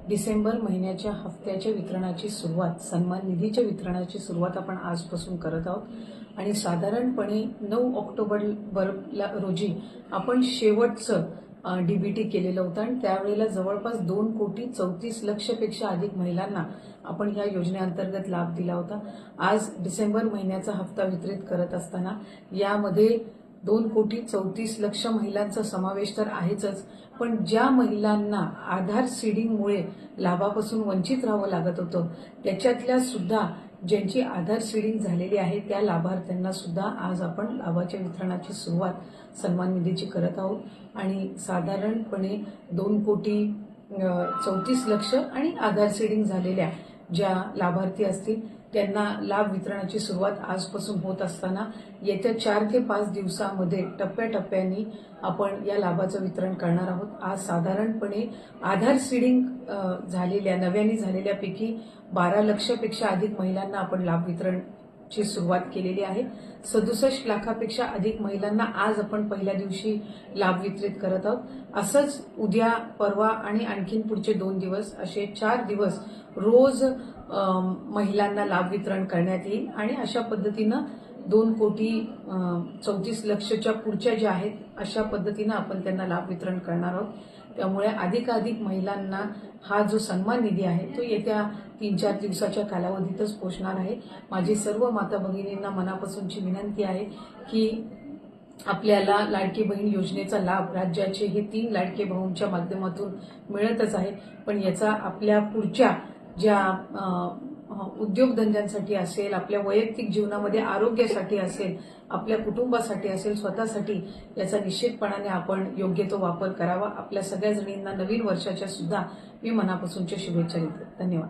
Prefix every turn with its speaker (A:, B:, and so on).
A: डिसेंबर महिन्याच्या हप्त्याच्या वितरणाची सुरुवात, सन्मान निधीच्या वितरणाची सुरुवात आपण आजपासून करत आहोत आणि साधारणपणे 9 ऑक्टोबर रोजी आपण शेवटचं डीबीटी केलेलं होतं आणि त्यावेळेला जवळपास 2,34,00,000पेक्षा अधिक महिलांना आपण या योजनेअंतर्गत लाभ दिला होता। आज डिसेंबर महिन्याचा हप्ता वितरित करत असताना यामध्ये 2,34,00,000 महिलांचा समावेश तर आहेच, पण ज्या महिलांना आधार सीडिंगमुळे लाभापासून वंचित राहावं लागत होतं त्याच्यातल्या सुद्धा ज्यांची आधार सीडिंग झालेली आहे त्या लाभार्थ्यांना सुद्धा आज आपण लाभाच्या वितरणाची सुरुवात सन्मान निधीची करत आहोत आणि साधारणपणे 2,34,00,000 आणि आधार सीडिंग झालेल्या ज्या लाभार्थी असतील त्यांना लाभ वितरणाची सुरुवात आजपासून होत असताना येत्या 4 ते 5 दिवसांमध्ये टप्प्याटप्प्याने आपण या लाभाचं वितरण करणार आहोत। आज साधारणपणे आधार सीडिंग झालेल्या नव्याने झालेल्यापैकी 12,00,000पेक्षा अधिक महिलांना आपण लाभ वितरणची सुरुवात केलेली आहे। 67 लाखापेक्षा अधिक महिलांना आज आपण पहिल्या दिवशी लाभ वितरित करत आहोत। असंच उद्या, परवा आणि आणखीन पुढचे 2 दिवस असे 4 दिवस रोज महिलांना लाभ वितरण करण्यात येईल आणि अशा पद्धतीनं 2,34,00,000च्या पुढच्या ज्या आहेत अशा पद्धतीनं आपण त्यांना लाभ वितरण करणार आहोत। त्यामुळे अधिकाधिक महिलांना हा जो सन्मान निधी आहे तो येत्या 3-4 दिवसाच्या कालावधीतच पोहोचणार आहे। माझी सर्व माता भगिनींना मनापासूनची विनंती आहे की आपल्याला लाडकी बहीण योजनेचा लाभ राज्याचे हे 3 लाडके भाऊंच्या माध्यमातून मिळतच आहे, पण याचा आपल्या पुढच्या ज्या उद्योगधंद्यांसाठी असेल, आपल्या वैयक्तिक जीवनामध्ये आरोग्यासाठी असेल, आपल्या कुटुंबासाठी असेल, स्वतःसाठी याचा निश्चितपणाने आपण योग्य तो वापर करावा। आपल्या सगळ्या जणींना नवीन वर्षाच्या सुद्धा मी मनापासूनच्या शुभेच्छा देते। धन्यवाद।